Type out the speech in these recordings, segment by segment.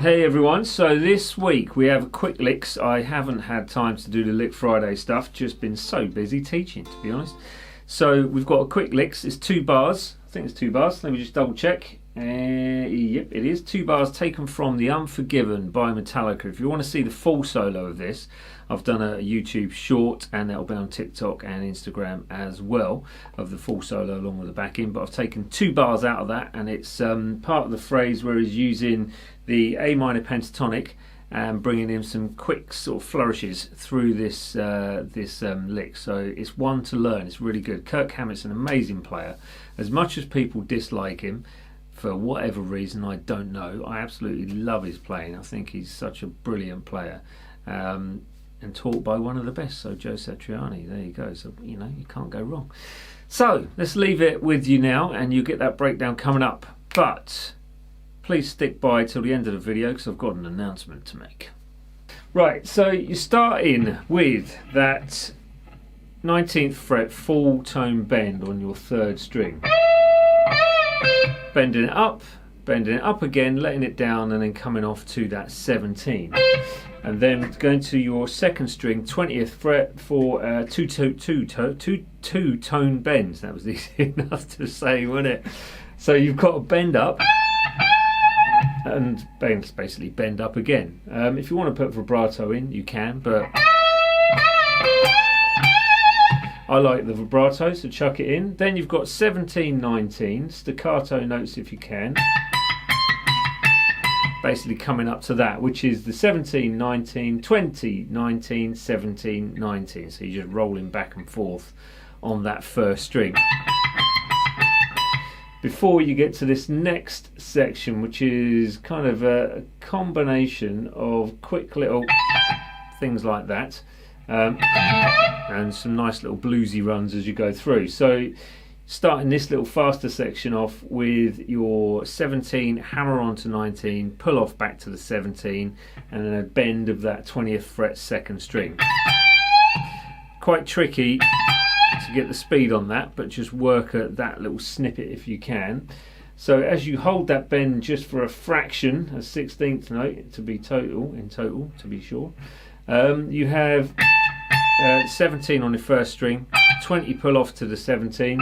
Hey everyone, so this week we have quick licks. I haven't had time to do the Lick Friday stuff, just been so busy teaching, to be honest. So we've got a quick licks, it's 2 bars, I think it's 2 bars, let me just double check. Yep, it is 2 bars taken from the Unforgiven by Metallica. If you want to see the full solo of this, I've done a YouTube short and that'll be on TikTok and Instagram as well, of the full solo along with the backing. But I've taken 2 bars out of that, and it's part of the phrase where he's using the A minor pentatonic and bringing in some quick sort of flourishes through this lick. So it's one to learn, it's really good. Kirk Hammett's an amazing player. As much as people dislike him, for whatever reason, I don't know, I absolutely love his playing. I think he's such a brilliant player. And taught by one of the best, so Joe Satriani. There you go. So, you know, you can't go wrong. So, let's leave it with you now, and you get that breakdown coming up. But please stick by till the end of the video, because I've got an announcement to make. Right, so you start in with that 19th fret full tone bend on your 3rd string. Bending it up again, letting it down, and then coming off to that 17. And then going to your 2nd string, 20th fret for two tone bends. That was easy enough to say, wasn't it? So you've got to bend up and basically bend up again. If you want to put vibrato in, you can, but I like the vibrato, so chuck it in. Then you've got 17, 19, staccato notes if you can. Basically coming up to that, which is the 17, 19, 20, 19, 17, 19. So you're just rolling back and forth on that 1st string. Before you get to this next section, which is kind of a combination of quick little things like that, and some nice little bluesy runs as you go through. So starting this little faster section off with your 17, hammer on to 19, pull off back to the 17, and then a bend of that 20th fret 2nd string. Quite tricky to get the speed on that, but just work at that little snippet if you can. So as you hold that bend just for a fraction, a 16th note to be in total to be sure, you have 17 on the 1st string, 20 pull off to the 17,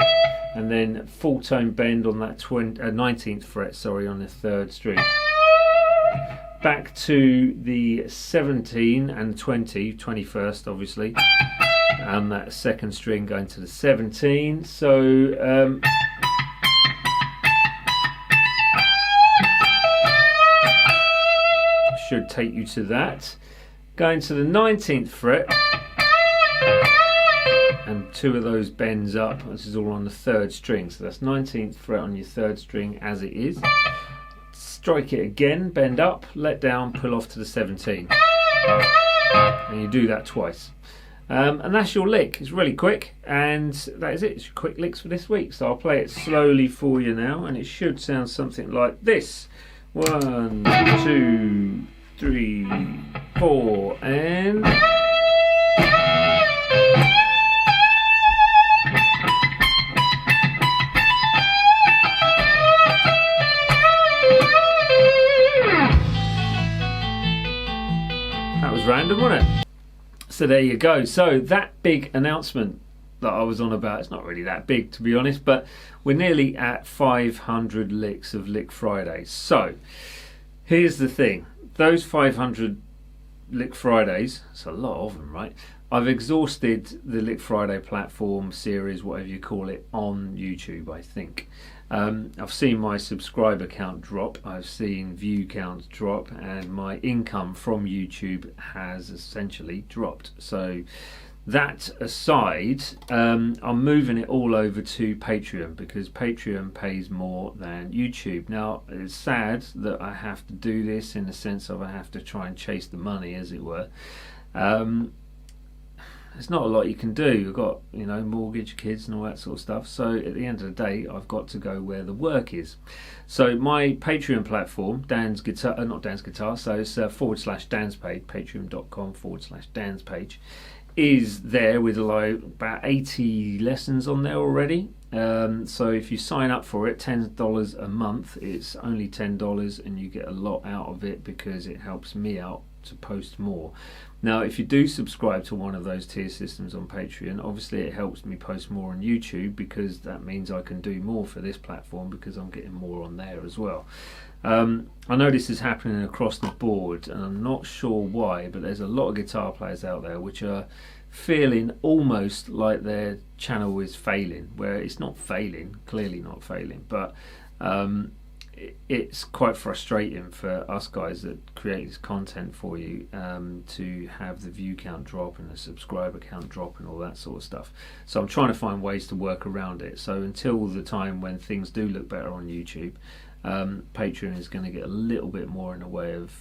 and then full tone bend on that 19th fret, on the 3rd string. Back to the 17 and 20, 21st obviously, and that 2nd string going to the 17. So should take you to that. Going to the 19th fret, and 2 of those bends up. This is all on the 3rd string, so that's 19th fret on your 3rd string as it is. Strike it again, bend up, let down, pull off to the 17, and you do that twice. And that's your lick. It's really quick, and that is it. It's your quick licks for this week. So I'll play it slowly for you now, and it should sound something like this. 1, 2, 3, 4, and that was random, wasn't it? So there you go. So that big announcement that I was on about, it's not really that big to be honest, but we're nearly at 500 licks of Lick Fridays. So here's the thing, those 500 Lick Fridays, it's a lot of them, right? I've exhausted the Lick Friday platform, series, whatever you call it, on YouTube, I think. I've seen my subscriber count drop, I've seen view counts drop, and my income from YouTube has essentially dropped. So that aside, I'm moving it all over to Patreon, because Patreon pays more than YouTube. Now, it's sad that I have to do this, in the sense of I have to try and chase the money, as it were. There's not a lot you can do. You've got, you know, mortgage, kids and all that sort of stuff. So at the end of the day, I've got to go where the work is. So my Patreon platform, Dan's Guitar, not Dan's Guitar, so it's /Dan's page, patreon.com/Dan's page, is there with like about 80 lessons on there already. So if you sign up for it, $10 a month, it's only $10 and you get a lot out of it because it helps me out to post more. Now if you do subscribe to one of those tier systems on Patreon, obviously it helps me post more on YouTube, because that means I can do more for this platform because I'm getting more on there as well. I know this is happening across the board and I'm not sure why, but there's a lot of guitar players out there which are feeling almost like their channel is failing, where it's not failing, clearly not failing, but it's quite frustrating for us guys that create this content for you, to have the view count drop and the subscriber count drop and all that sort of stuff. So I'm trying to find ways to work around it. So until the time when things do look better on YouTube, Patreon is going to get a little bit more in the way of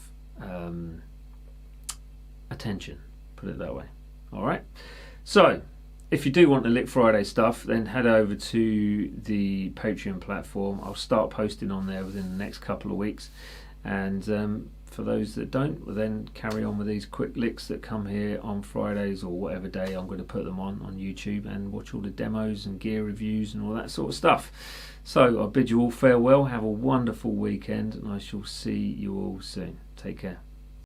attention, put it that way. Alright, so if you do want the Lick Friday stuff, then head over to the Patreon platform. I'll start posting on there within the next couple of weeks, and for those that don't, we'll then carry on with these quick licks that come here on Fridays or whatever day I'm going to put them on YouTube, and watch all the demos and gear reviews and all that sort of stuff. So I bid you all farewell, have a wonderful weekend, and I shall see you all soon. Take care.